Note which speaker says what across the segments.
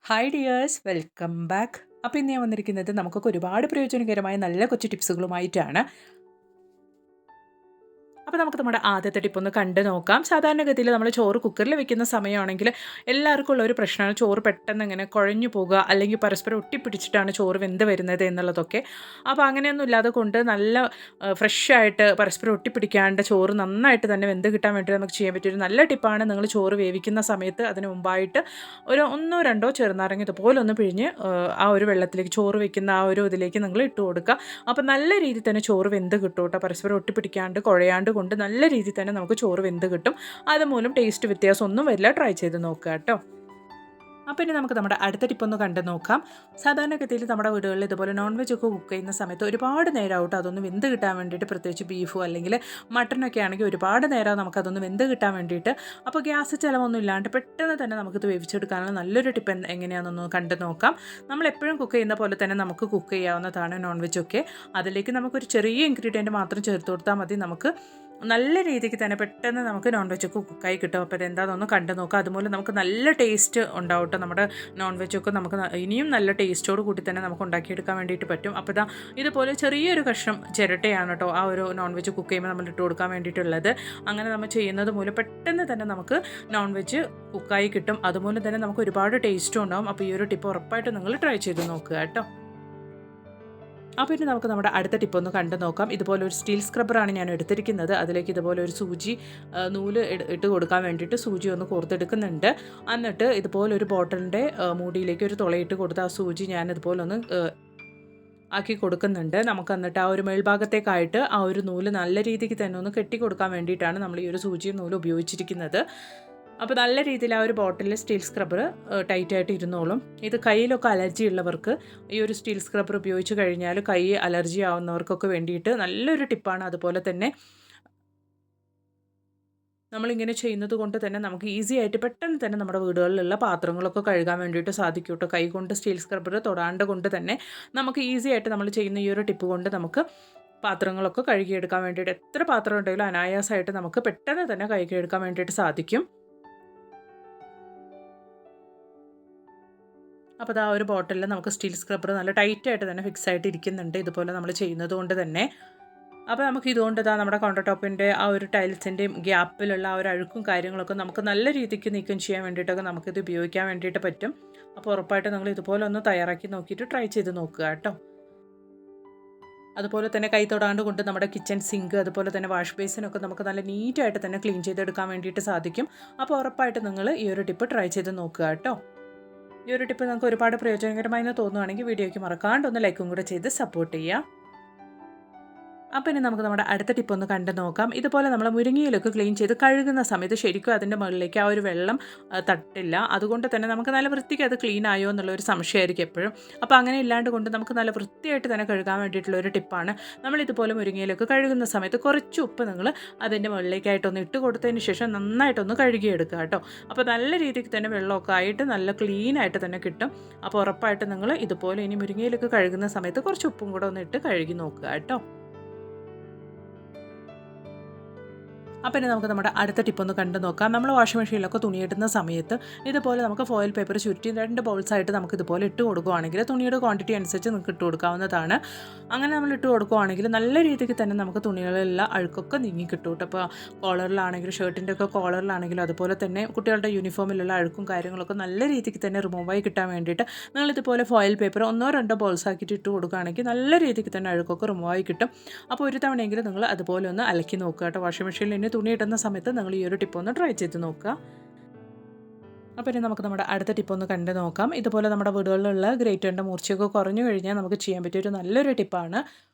Speaker 1: Hi dears, welcome back. അപ്പോൾ ഇന്ന് ഞാൻ വന്നിരിക്കുന്നത് നമുക്കൊക്കെ ഒരുപാട് പ്രയോജനകരമായ നല്ല കൊച്ചു ടിപ്സുകളുമായിട്ടാണ്. അപ്പോൾ നമുക്ക് നമ്മുടെ ആദ്യത്തെ ടിപ്പ് ഒന്ന് കണ്ടു നോക്കാം. സാധാരണഗതിയിൽ നമ്മൾ ചോറ് കുക്കറിൽ വെക്കുന്ന സമയമാണെങ്കിൽ എല്ലാവർക്കും ഉള്ള ഒരു പ്രശ്നമാണ് ചോറ് പെട്ടെന്ന് ഇങ്ങനെ കുഴഞ്ഞു പോകുക, അല്ലെങ്കിൽ പരസ്പരം ഒട്ടിപ്പിടിച്ചിട്ടാണ് ചോറ് വെന്ത് വരുന്നത് എന്നുള്ളതൊക്കെ. അപ്പോൾ അങ്ങനെയൊന്നും ഇല്ലാതെ കൊണ്ട് നല്ല ഫ്രഷ് ആയിട്ട് പരസ്പരം ഒട്ടിപ്പിടിക്കാണ്ട് ചോറ് നന്നായിട്ട് തന്നെ വെന്ത് കിട്ടാൻ വേണ്ടി നമുക്ക് ചെയ്യാൻ പറ്റിയൊരു നല്ല ടിപ്പാണ്. നിങ്ങൾ ചോറ് വേവിക്കുന്ന സമയത്ത് അതിന് മുമ്പായിട്ട് ഒരു ഒന്നോ രണ്ടോ ചെറുനാരങ്ങ ഇതുപോലെ ഒന്ന് പിഴിഞ്ഞ് ആ ഒരു വെള്ളത്തിലേക്ക് ചോറ് വെക്കുന്ന ആ ഒരു ഇതിലേക്ക് നിങ്ങൾ ഇട്ട് കൊടുക്കുക. അപ്പോൾ നല്ല രീതിയിൽ തന്നെ ചോറ് വെന്ത് കിട്ടും കേട്ടോ. പരസ്പരം ഒട്ടിപ്പിടിക്കാണ്ട് കുഴയാണ്ട് കൊണ്ട് നല്ല രീതിയിൽ തന്നെ നമുക്ക് ചോറ് വെന്ത് കിട്ടും. അതുമൂലം ടേസ്റ്റ് വ്യത്യാസമൊന്നും വരില്ല. ട്രൈ ചെയ്ത് നോക്കുക കേട്ടോ. അപ്പോൾ ഇനി നമുക്ക് നമ്മുടെ അടുത്ത ടിപ്പൊന്ന് കണ്ടു നോക്കാം. സാധാരണഗതിയിൽ നമ്മുടെ വീടുകളിൽ ഇതുപോലെ നോൺ വെജ് ഒക്കെ കുക്ക് ചെയ്യുന്ന സമയത്ത് ഒരുപാട് നേരമായിട്ട് അതൊന്ന് വെന്ത് കിട്ടാൻ വേണ്ടിയിട്ട്, പ്രത്യേകിച്ച് ബീഫോ അല്ലെങ്കിൽ മട്ടനൊക്കെ ആണെങ്കിൽ ഒരുപാട് നേരം നമുക്കതൊന്ന് വെന്ത് കിട്ടാൻ വേണ്ടിയിട്ട്. അപ്പോൾ ഗ്യാസ് ചിലവൊന്നും ഇല്ലാണ്ട് പെട്ടെന്ന് തന്നെ നമുക്കിത് വേവിച്ചെടുക്കാനുള്ള നല്ലൊരു ടിപ്പ് എങ്ങനെയാണെന്നൊന്ന് കണ്ടു നോക്കാം. നമ്മളെപ്പോഴും കുക്ക് ചെയ്യുന്ന പോലെ തന്നെ നമുക്ക് കുക്ക് ചെയ്യാവുന്നതാണ് നോൺ വെജൊക്കെ. അതിലേക്ക് നമുക്കൊരു ചെറിയ ഇൻഗ്രീഡിയൻറ്റ് മാത്രം ചേർത്ത് കൊടുത്താൽ മതി. നമുക്ക് നല്ല രീതിക്ക് തന്നെ പെട്ടെന്ന് നമുക്ക് നോൺ വെജൊക്കെ കുക്കായി കിട്ടും. അപ്പോൾ ഇതെന്താണെന്നൊന്ന് കണ്ടു നോക്കാം. അതുപോലെ നമുക്ക് നല്ല ടേസ്റ്റ് ഉണ്ടാവും കേട്ടോ. നമ്മുടെ നോൺ വെജൊക്കെ നമുക്ക് ഇനിയും നല്ല ടേസ്റ്റോട് കൂടി തന്നെ നമുക്ക് ഉണ്ടാക്കിയെടുക്കാൻ വേണ്ടിയിട്ട് പറ്റും. അപ്പോൾ ഇതുപോലെ ചെറിയൊരു കഷ്ണം ചിരട്ടയാണ് കേട്ടോ ആ ഒരു നോൺ വെജ് കുക്ക് ചെയ്യുമ്പോൾ നമ്മൾ ഇട്ട് കൊടുക്കാൻ വേണ്ടിയിട്ടുള്ളത്. അങ്ങനെ നമ്മൾ ചെയ്യുന്നത് മൂലം പെട്ടെന്ന് തന്നെ നമുക്ക് നോൺ വെജ് കുക്കായി കിട്ടും. അതുപോലെ തന്നെ നമുക്ക് ഒരുപാട് ടേസ്റ്റും ഉണ്ടാവും. അപ്പോൾ ഈ ഒരു ടിപ്പ് ഉറപ്പായിട്ട് നിങ്ങൾ ട്രൈ ചെയ്ത് നോക്കുക കേട്ടോ. അപ്പോൾ ഇനി നമുക്ക് നമ്മുടെ അടുത്ത ടിപ്പ് ഒന്ന് കണ്ടു നോക്കാം. ഇതുപോലെ ഒരു സ്റ്റീൽ സ്ക്രബ്ബറാണ് ഞാൻ എടുത്തിരിക്കുന്നത്. അതിലേക്ക് ഇതുപോലെ ഒരു സൂചി നൂല് ഇട്ട് കൊടുക്കാൻ വേണ്ടിയിട്ട് സൂചി ഒന്ന് കോർത്തെടുക്കുന്നുണ്ട്. എന്നിട്ട് ഇതുപോലെ ഒരു ബോട്ടിലിൻ്റെ മൂടിയിലേക്ക് ഒരു തുളയിട്ട് കൊടുത്ത് ആ സൂചി ഞാൻ ഇതുപോലെ ഒന്ന് ആക്കി കൊടുക്കുന്നുണ്ട്. നമുക്ക് എന്നിട്ട് ആ ഒരു മേൽഭാഗത്തേക്കായിട്ട് ആ ഒരു നൂല് നല്ല രീതിക്ക് തന്നെ ഒന്ന് കെട്ടി കൊടുക്കാൻ വേണ്ടിയിട്ടാണ് നമ്മൾ ഈ ഒരു സൂചിയും നൂല് ഉപയോഗിച്ചിരിക്കുന്നത്. അപ്പോൾ നല്ല രീതിയിൽ ആ ഒരു ബോട്ടിൽ സ്റ്റീൽ സ്ക്രബ്ബർ ടൈറ്റായിട്ട് ഇരുന്നോളും. ഇത് കയ്യിലൊക്കെ അലർജി ഉള്ളവർക്ക് ഈ ഒരു സ്റ്റീൽ സ്ക്രബ്ബർ ഉപയോഗിച്ച് കഴിഞ്ഞാൽ കൈ അലർജി ആവുന്നവർക്കൊക്കെ വേണ്ടിയിട്ട് നല്ലൊരു ടിപ്പാണ്. അതുപോലെ തന്നെ നമ്മളിങ്ങനെ ചെയ്യുന്നത് കൊണ്ട് തന്നെ നമുക്ക് ഈസി ആയിട്ട് പെട്ടെന്ന് തന്നെ നമ്മുടെ വീടുകളിലുള്ള പാത്രങ്ങളൊക്കെ കഴുകാൻ വേണ്ടിയിട്ട് സാധിക്കും കേട്ടോ. കൈ കൊണ്ട് സ്റ്റീൽ സ്ക്രബ്ബർ തൊടാണ്ട് കൊണ്ട് തന്നെ നമുക്ക് ഈസി ആയിട്ട് നമ്മൾ ചെയ്യുന്ന ഈ ഒരു ടിപ്പ് കൊണ്ട് നമുക്ക് പാത്രങ്ങളൊക്കെ കഴുകിയെടുക്കാൻ വേണ്ടിയിട്ട്, എത്ര പാത്രം ഉണ്ടെങ്കിലും അനായാസമായിട്ട് നമുക്ക് പെട്ടെന്ന് തന്നെ കഴുകിയെടുക്കാൻ വേണ്ടിയിട്ട് സാധിക്കും. അപ്പോൾ ആ ഒരു ബോട്ടിലിൽ നമുക്ക് സ്റ്റീൽ സ്ക്രബ്ബർ നല്ല ടൈറ്റായിട്ട് തന്നെ ഫിക്സ് ആയിട്ട് ഇരിക്കുന്നുണ്ട്, ഇതുപോലെ നമ്മൾ ചെയ്യുന്നത് കൊണ്ട് തന്നെ. അപ്പോൾ നമുക്ക് ഇതുകൊണ്ട് നമ്മുടെ കൗണ്ടർ ടോപ്പിൻ്റെ ആ ഒരു ടൈൽസിൻ്റെയും ഗ്യാപ്പിലുള്ള ആ ഒരു അഴുക്കും കാര്യങ്ങളൊക്കെ നമുക്ക് നല്ല രീതിക്ക് നീക്കം ചെയ്യാൻ വേണ്ടിയിട്ടൊക്കെ നമുക്കിത് ഉപയോഗിക്കാൻ വേണ്ടിയിട്ട് പറ്റും. അപ്പോൾ ഉറപ്പായിട്ട് നിങ്ങൾ ഇതുപോലെ ഒന്ന് തയ്യാറാക്കി നോക്കിയിട്ട് ട്രൈ ചെയ്ത് നോക്കുക കേട്ടോ. അതുപോലെ തന്നെ കൈ തൊടാണ്ട് കൊണ്ട് നമ്മുടെ കിച്ചൺ സിങ്ക്, അതുപോലെ തന്നെ വാഷ് ബേസിനൊക്കെ നമുക്ക് നല്ല നീറ്റായിട്ട് തന്നെ ക്ലീൻ ചെയ്തെടുക്കാൻ വേണ്ടിയിട്ട് സാധിക്കും. അപ്പോൾ ഉറപ്പായിട്ട് നിങ്ങൾ ഈ ഒരു ടിപ്പ് ട്രൈ ചെയ്ത് നോക്കുക കേട്ടോ. ഈ ഒരു ടിപ്പ് നിങ്ങൾക്ക് ഒരുപാട് പ്രയോജനകരമായി എന്ന് തോന്നുകയാണെങ്കിൽ വീഡിയോയ്ക്ക് മറക്കാണ്ട് ഒന്ന് ലൈക്കും കൂടെ ചെയ്ത് സപ്പോർട്ട് ചെയ്യുക. അപ്പോൾ ഇനി നമുക്ക് നമ്മുടെ അടുത്ത ടിപ്പ് ഒന്ന് കണ്ടു നോക്കാം. ഇതുപോലെ നമ്മൾ മുരിങ്ങയിലൊക്കെ ക്ലീൻ ചെയ്ത് കഴുകുന്ന സമയത്ത് ശരിക്കും അതിൻ്റെ മുകളിലേക്ക് ആ ഒരു വെള്ളം തട്ടില്ല. അതുകൊണ്ട് തന്നെ നമുക്ക് നല്ല വൃത്തിക്ക് അത് ക്ലീൻ ആയോ എന്നുള്ളൊരു സംശയമായിരിക്കും എപ്പോഴും. അപ്പോൾ അങ്ങനെ ഇല്ലാണ്ട് കൊണ്ട് നമുക്ക് നല്ല വൃത്തിയായിട്ട് തന്നെ കഴുകാൻ വേണ്ടിയിട്ടുള്ള ഒരു ടിപ്പാണ്. നമ്മളിതുപോലെ മുരിങ്ങയിലൊക്കെ കഴുകുന്ന സമയത്ത് കുറച്ച് ഉപ്പ് നിങ്ങൾ അതിൻ്റെ മുകളിലേക്കായിട്ടൊന്ന് ഇട്ട് കൊടുത്തതിന് ശേഷം നന്നായിട്ടൊന്ന് കഴുകിയെടുക്കുക കേട്ടോ. അപ്പോൾ നല്ല രീതിക്ക് തന്നെ വെള്ളമൊക്കെ ആയിട്ട് നല്ല ക്ലീൻ ആയിട്ട് തന്നെ കിട്ടും. അപ്പോൾ ഉറപ്പായിട്ട് നിങ്ങൾ ഇതുപോലെ ഇനി മുരിങ്ങയിലൊക്കെ കഴുകുന്ന സമയത്ത് കുറച്ച് ഉപ്പും കൂടെ ഒന്ന് ഇട്ട് കഴുകി നോക്കുക കേട്ടോ. അപ്പോൾ ഇനി നമുക്ക് നമ്മുടെ അടുത്ത ടിപ്പ് ഒന്ന് കണ്ടു നോക്കാം. നമ്മൾ വാഷിംഗ് മെഷീനിലൊക്കെ തുണിയിടുന്ന സമയത്ത് ഇതുപോലെ നമുക്ക് ഫോയിൽ പേപ്പർ ചുറ്റി 2 ബൗൾസായിട്ട് നമുക്ക് ഇതുപോലെ ഇട്ട് കൊടുക്കുകയാണെങ്കിൽ തുണിയുടെ ക്വാണ്ടിറ്റി അനുസരിച്ച് നമുക്ക് ഇട്ട് കൊടുക്കാവുന്നതാണ്. അങ്ങനെ നമ്മൾ ഇട്ട് കൊടുക്കുകയാണെങ്കിൽ നല്ല രീതിക്ക് തന്നെ നമുക്ക് തുണികളിലെല്ലാം അഴുക്കൊക്കെ നീങ്ങി കിട്ടും കേട്ടോ. അപ്പോൾ കോളറിലാണെങ്കിലും ഷർട്ടിൻ്റെ ഒക്കെ കോളറിലാണെങ്കിലും അതുപോലെ തന്നെ കുട്ടികളുടെ യൂണിഫോമിലുള്ള അഴുക്കും കാര്യങ്ങളൊക്കെ നല്ല രീതിക്ക് തന്നെ റിമൂവായി കിട്ടാൻ വേണ്ടിയിട്ട് നിങ്ങളിതുപോലെ ഫോയിൽ പേപ്പർ 1-2 ബൗൾസാക്കിയിട്ട് ഇട്ട് കൊടുക്കുകയാണെങ്കിൽ നല്ല രീതിക്ക് തന്നെ അഴുക്കൊക്കെ റിമൂവായി കിട്ടും. അപ്പോൾ ഒരു തവണയെങ്കിലും നിങ്ങൾ അതുപോലെ ഒന്ന് അലക്കി നോക്കുക കേട്ടോ. വാഷിംഗ് മെഷീനിൽ തുണി ഇടുന്ന സമയത്ത് നിങ്ങൾ ഈ ഒരു ടിപ്പ് ഒന്ന് ട്രൈ ചെയ്ത് നോക്കുക. അപ്പോൾ ഇനി നമുക്ക് നമ്മുടെ അടുത്ത ടിപ്പ് ഒന്ന് കണ്ടു നോക്കാം. ഇതുപോലെ നമ്മുടെ വീടുകളിലുള്ള ഗ്രേറ്ററിൻ്റെ മൂർച്ചയൊക്കെ കുറഞ്ഞു കഴിഞ്ഞാൽ നമുക്ക് ചെയ്യാൻ പറ്റിയൊരു നല്ലൊരു ടിപ്പാണ്.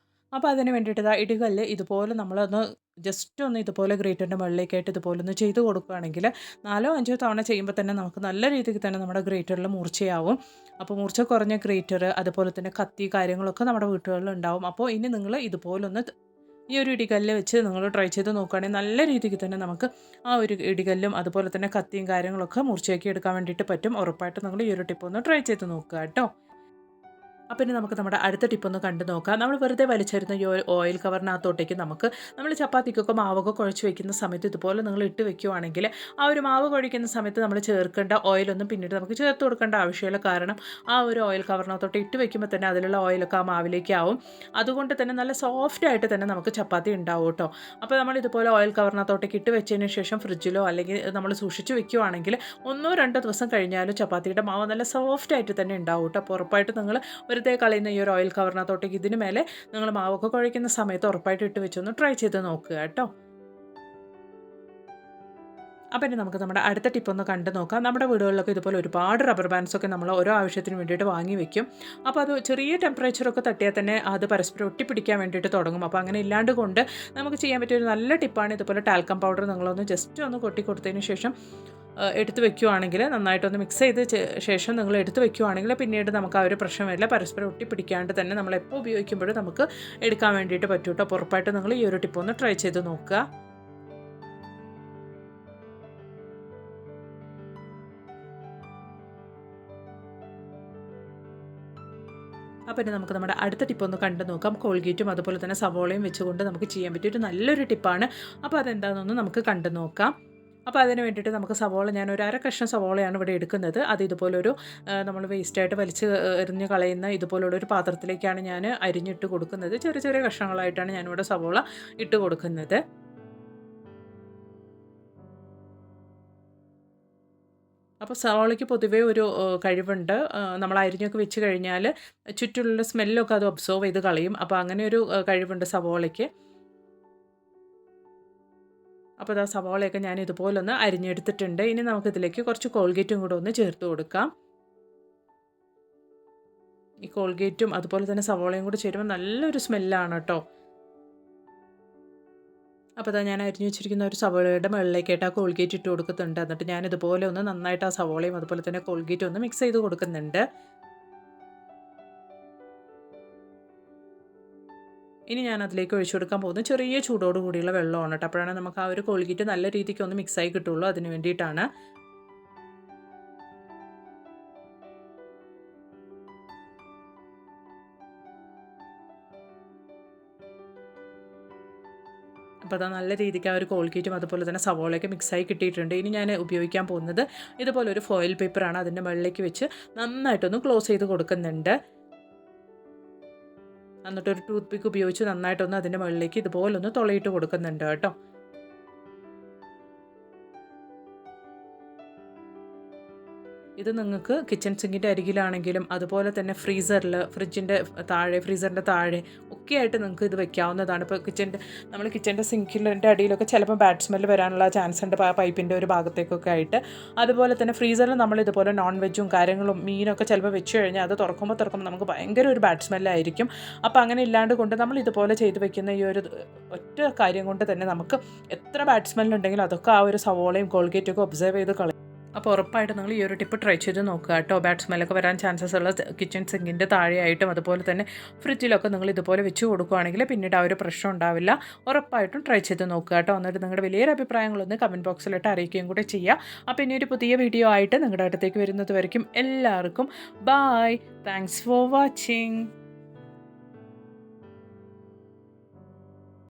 Speaker 1: അപ്പോൾ അതിന് വേണ്ടിയിട്ട് ഇടികല്ല് ഇതുപോലെ നമ്മളൊന്ന് ജസ്റ്റ് ഒന്ന് ഇതുപോലെ ഗ്രേറ്ററിൻ്റെ മുകളിലേക്കായിട്ട് ഇതുപോലെ ഒന്ന് ചെയ്ത് കൊടുക്കുകയാണെങ്കിൽ 4-5 തവണ ചെയ്യുമ്പോൾ തന്നെ നമുക്ക് നല്ല രീതിക്ക് തന്നെ നമ്മുടെ ഗ്രേറ്ററിൽ മൂർച്ചയാവും. അപ്പോൾ മൂർച്ച കുറഞ്ഞ ഗ്രേറ്റർ, അതുപോലെ തന്നെ കത്തി കാര്യങ്ങളൊക്കെ നമ്മുടെ വീട്ടുകളിൽ ഉണ്ടാവും. അപ്പോൾ ഇനി നിങ്ങൾ ഇതുപോലൊന്ന് ഈ ഒരു ഇടികല്ല് വെച്ച് നിങ്ങൾ ട്രൈ ചെയ്ത് നോക്കുകയാണെങ്കിൽ നല്ല രീതിക്ക് തന്നെ നമുക്ക് ആ ഒരു ഇടികല്ലും അതുപോലെ തന്നെ കത്തിയും കാര്യങ്ങളൊക്കെ മുറിച്ചാക്കി എടുക്കാൻ വേണ്ടിയിട്ട് പറ്റും. ഉറപ്പായിട്ട് നിങ്ങൾ ഈ ഒരു ടിപ്പ് ഒന്ന് ട്രൈ ചെയ്ത് നോക്കുക കേട്ടോ. അപ്പോൾ ഇനി നമുക്ക് നമ്മുടെ അടുത്ത ടിപ്പ് ഒന്ന് കണ്ടു നോക്കാം. നമ്മൾ വെറുതെ വലിച്ചെറിയുന്ന ഈ ഓയിൽ കവറിനകത്തോട്ടേക്ക് നമ്മൾ ചപ്പാത്തിക്കൊക്കെ മാവൊക്കെ കുഴച്ച് വെക്കുന്ന സമയത്ത് ഇതുപോലെ നിങ്ങൾ ഇട്ട് വെക്കുവാണെങ്കിൽ ആ ഒരു മാവ് കുഴയ്ക്കുന്ന സമയത്ത് നമ്മൾ ചേർക്കേണ്ട ഓയിലൊന്നും പിന്നീട് നമുക്ക് ചേർത്ത് കൊടുക്കേണ്ട ആവശ്യമില്ല. കാരണം ആ ഒരു ഓയിൽ കവറിനകത്തോട്ട് ഇട്ട് വെക്കുമ്പോൾ തന്നെ അതിലുള്ള ഓയിലൊക്കെ ആ മാവിലേക്ക് ആവും. അതുകൊണ്ട് തന്നെ നല്ല സോഫ്റ്റ് ആയിട്ട് തന്നെ നമുക്ക് ചപ്പാത്തി ഉണ്ടാവും കേട്ടോ. അപ്പോൾ നമ്മൾ ഇതുപോലെ ഓയിൽ കവറിനകത്തോട്ടേക്ക് ഇട്ട് വെച്ചതിന് ശേഷം ഫ്രിഡ്ജിലോ അല്ലെങ്കിൽ നമ്മൾ സൂക്ഷിച്ച് വെക്കുവാണെങ്കിൽ 1-2 ദിവസം കഴിഞ്ഞാലും ചപ്പാത്തിയുടെ മാവ് നല്ല സോഫ്റ്റ് ആയിട്ട് തന്നെ ഉണ്ടാവും കേട്ടോ. അപ്പോൾ ഉറപ്പായിട്ട് നിങ്ങൾ വെറുതെ കളയുന്ന ഈ ഒരു ഓയിൽ കവറിനകത്തോട്ടേക്ക് ഇതിന് മേലെ നിങ്ങൾ മാവൊക്കെ കുഴയ്ക്കുന്ന സമയത്ത് ഉറപ്പായിട്ട് ഇട്ട് വെച്ചൊന്ന് ട്രൈ ചെയ്ത് നോക്കുക കേട്ടോ. അപ്പോൾ ഇനി നമുക്ക് നമ്മുടെ അടുത്ത ടിപ്പ് ഒന്ന് കണ്ടു നോക്കാം. നമ്മുടെ വീടുകളിലൊക്കെ ഇതുപോലെ ഒരുപാട് റബ്ബർ ബാൻഡ്സൊക്കെ നമ്മൾ ഓരോ ആവശ്യത്തിന് വേണ്ടിയിട്ട് വാങ്ങി വെക്കും. അപ്പോൾ അത് ചെറിയ ടെമ്പറേച്ചറൊക്കെ തട്ടിയാൽ തന്നെ അത് പരസ്പരം ഒട്ടിപ്പിടിക്കാൻ വേണ്ടിയിട്ട് തുടങ്ങും. അപ്പോൾ അങ്ങനെ ഇല്ലാണ്ട് കൊണ്ട് നമുക്ക് ചെയ്യാൻ പറ്റിയ ഒരു നല്ല ടിപ്പാണ് ഇതുപോലെ ടാൽക്കം പൗഡർ നിങ്ങളൊന്ന് ജസ്റ്റ് ഒന്ന് കൊട്ടി കൊടുത്തതിന് ശേഷം എടുത്ത് വെക്കുകയാണെങ്കിൽ നന്നായിട്ടൊന്ന് മിക്സ് ചെയ്ത് ശേഷം നിങ്ങൾ എടുത്ത് വെക്കുകയാണെങ്കിൽ പിന്നീട് നമുക്ക് ആ ഒരു പ്രശ്നമില്ല. പരസ്പരം ഒട്ടിപ്പിടിക്കാണ്ട് തന്നെ നമ്മൾ എപ്പോൾ ഉപയോഗിക്കുമ്പോഴും നമുക്ക് എടുക്കാൻ വേണ്ടിയിട്ട് പറ്റും കേട്ടോ. അപ്പോൾ ഉറപ്പായിട്ട് നിങ്ങൾ ഈ ഒരു ടിപ്പ് ഒന്ന് ട്രൈ ചെയ്ത് നോക്കുക. അപ്പോൾ ഇനി നമുക്ക് നമ്മുടെ അടുത്ത ടിപ്പ് ഒന്ന് കണ്ടു നോക്കാം. കോൾഗേറ്റും അതുപോലെ തന്നെ സവോളയും വെച്ചുകൊണ്ട് നമുക്ക് ചെയ്യാൻ പറ്റിയൊരു നല്ലൊരു ടിപ്പാണ്. അപ്പോൾ അതെന്താണെന്നൊന്ന് നമുക്ക് കണ്ടു നോക്കാം. അപ്പോൾ അതിന് വേണ്ടിയിട്ട് നമുക്ക് സവോള ഞാൻ ഒരു അര കഷ്ണം സവോളയാണ് ഇവിടെ എടുക്കുന്നത്. അത് ഇതുപോലൊരു നമ്മൾ വേസ്റ്റായിട്ട് വലിച്ച് എറിഞ്ഞ് കളയുന്ന ഇതുപോലുള്ളൊരു പാത്രത്തിലേക്കാണ് ഞാൻ അരിഞ്ഞിട്ട് കൊടുക്കുന്നത്. ചെറിയ ചെറിയ കഷ്ണങ്ങളായിട്ടാണ് ഞാനിവിടെ സവോള ഇട്ട് കൊടുക്കുന്നത്. അപ്പോൾ സവോളയ്ക്ക് പൊതുവേ ഒരു കഴിവുണ്ട്. നമ്മൾ അരിഞ്ഞൊക്കെ വെച്ച് കഴിഞ്ഞാൽ ചുറ്റുമുള്ള സ്മെല്ലൊക്കെ അത് ഒബ്സർവ് ചെയ്ത് കളയും. അപ്പോൾ അങ്ങനെ ഒരു കഴിവുണ്ട് സവോളയ്ക്ക്. അപ്പോൾ ആ സവോളയൊക്കെ ഞാൻ ഇതുപോലൊന്ന് അരിഞ്ഞെടുത്തിട്ടുണ്ട്. ഇനി നമുക്കിതിലേക്ക് കുറച്ച് കോൾഗേറ്റും കൂടെ ഒന്ന് ചേർത്ത് കൊടുക്കാം. ഈ കോൾഗേറ്റും അതുപോലെ തന്നെ സവോളയും കൂടെ ചേരുമ്പോൾ നല്ലൊരു സ്മെല്ലാണ് കേട്ടോ. അപ്പോൾ അതാ ഞാൻ അരിഞ്ഞു വെച്ചിരിക്കുന്ന ഒരു സവോളയുടെ മുകളിലേക്കായിട്ട് ആ കോൾഗേറ്റ് ഇട്ട് കൊടുക്കുന്നുണ്ട്. എന്നിട്ട് ഞാൻ ഇതുപോലെ ഒന്ന് നന്നായിട്ട് ആ സവോളയും അതുപോലെ തന്നെ കോൾഗേറ്റും ഒന്ന് മിക്സ് ചെയ്ത് കൊടുക്കുന്നുണ്ട്. ഇനി ഞാൻ അതിലേക്ക് ഒഴിച്ചു കൊടുക്കാൻ പോകുന്നത് ചെറിയ ചൂടോട് കൂടിയുള്ള വെള്ളമാണ് കേട്ടോ. അപ്പോഴാണ് നമുക്ക് ആ ഒരു കോൾഗേറ്റ് നല്ല രീതിക്ക് ഒന്ന് മിക്സായി കിട്ടുള്ളൂ. അതിന് വേണ്ടിയിട്ടാണ്. അപ്പോൾ അത് നല്ല രീതിക്ക് ആ ഒരു കോൾഗേറ്റും അതുപോലെ തന്നെ സവോളയൊക്കെ മിക്സായി കിട്ടിയിട്ടുണ്ട്. ഇനി ഞാൻ ഉപയോഗിക്കാൻ പോകുന്നത് ഇതുപോലെ ഒരു ഫോയിൽ പേപ്പറാണ്. അതിൻ്റെ മുകളിലേക്ക് വെച്ച് നന്നായിട്ടൊന്ന് ക്ലോസ് ചെയ്ത് കൊടുക്കുന്നുണ്ട്. എന്നിട്ടൊരു ടൂത്ത് പിക്ക് ഉപയോഗിച്ച് നന്നായിട്ടൊന്ന് അതിൻ്റെ മുകളിലേക്ക് ഇതുപോലൊന്ന് തുളയിട്ട് കൊടുക്കുന്നുണ്ട് കേട്ടോ. ഇത് നിങ്ങൾക്ക് കിച്ചൺ സിങ്കിൻ്റെ അരികിലാണെങ്കിലും അതുപോലെ തന്നെ ഫ്രിഡ്ജിൻ്റെ താഴെ ഒക്കെ ആയിട്ട് നിങ്ങൾക്ക് ഇത് വെക്കാവുന്നതാണ്. ഇപ്പോൾ നമ്മൾ കിച്ചൻ്റെ സിങ്കിൻ്റെ അടിയിലൊക്കെ ചിലപ്പോൾ ബാഡ് സ്മെല്ല് വരാനുള്ള ചാൻസ് ഉണ്ട് പൈപ്പിൻ്റെ ഒരു ഭാഗത്തേക്കൊക്കെ ആയിട്ട്. അതുപോലെ തന്നെ ഫ്രീസറിൽ നമ്മൾ ഇതുപോലെ നോൺ വെജും കാര്യങ്ങളും മീനൊക്കെ ചിലപ്പോൾ വെച്ച് കഴിഞ്ഞാൽ അത് തുറക്കുമ്പോൾ നമുക്ക് ഭയങ്കര ഒരു ബാഡ് സ്മെല്ലായിരിക്കും. അപ്പോൾ അങ്ങനെ ഇല്ലാണ്ട് കൊണ്ട് നമ്മൾ ഇതുപോലെ ചെയ്ത് വെക്കുന്ന ഈ ഒരു ഒറ്റ കാര്യം കൊണ്ട് തന്നെ നമുക്ക് എത്ര ബാഡ് സ്മെല്ലുണ്ടെങ്കിലും അതൊക്കെ ആ ഒരു സവോളയും കോൾഗേറ്റൊക്കെ ഒബ്സർവ് ചെയ്ത് കളയും. അപ്പോൾ ഉറപ്പായിട്ട് നിങ്ങൾ ഈ ഒരു ടിപ്പ് ട്രൈ ചെയ്ത് നോക്കുക കേട്ടോ. ബാഡ് സ്മെല്ലൊക്കെ വരാൻ ചാൻസസ് ഉള്ള കിച്ചൺ സിങ്കിൻ്റെ താഴെയായിട്ടും അതുപോലെ തന്നെ ഫ്രിഡ്ജിലൊക്കെ നിങ്ങൾ ഇതുപോലെ വെച്ച് കൊടുക്കുകയാണെങ്കിൽ പിന്നീട് ആ ഒരു പ്രശ്നം ഉണ്ടാവില്ല. ഉറപ്പായിട്ടും ട്രൈ ചെയ്ത് നോക്കുക കേട്ടോ. എന്നിട്ട് നിങ്ങളുടെ വലിയൊരു അഭിപ്രായങ്ങളൊന്ന് കമൻറ്റ് ബോക്സിലിട്ട് അറിയിക്കുകയും കൂടെ ചെയ്യുക. അപ്പോൾ ഇനി ഒരു പുതിയ വീഡിയോ ആയിട്ട് നിങ്ങളുടെ അടുത്തേക്ക് വരുന്നത് വരയ്ക്കും എല്ലാവർക്കും ബായ്. Thanks for watching.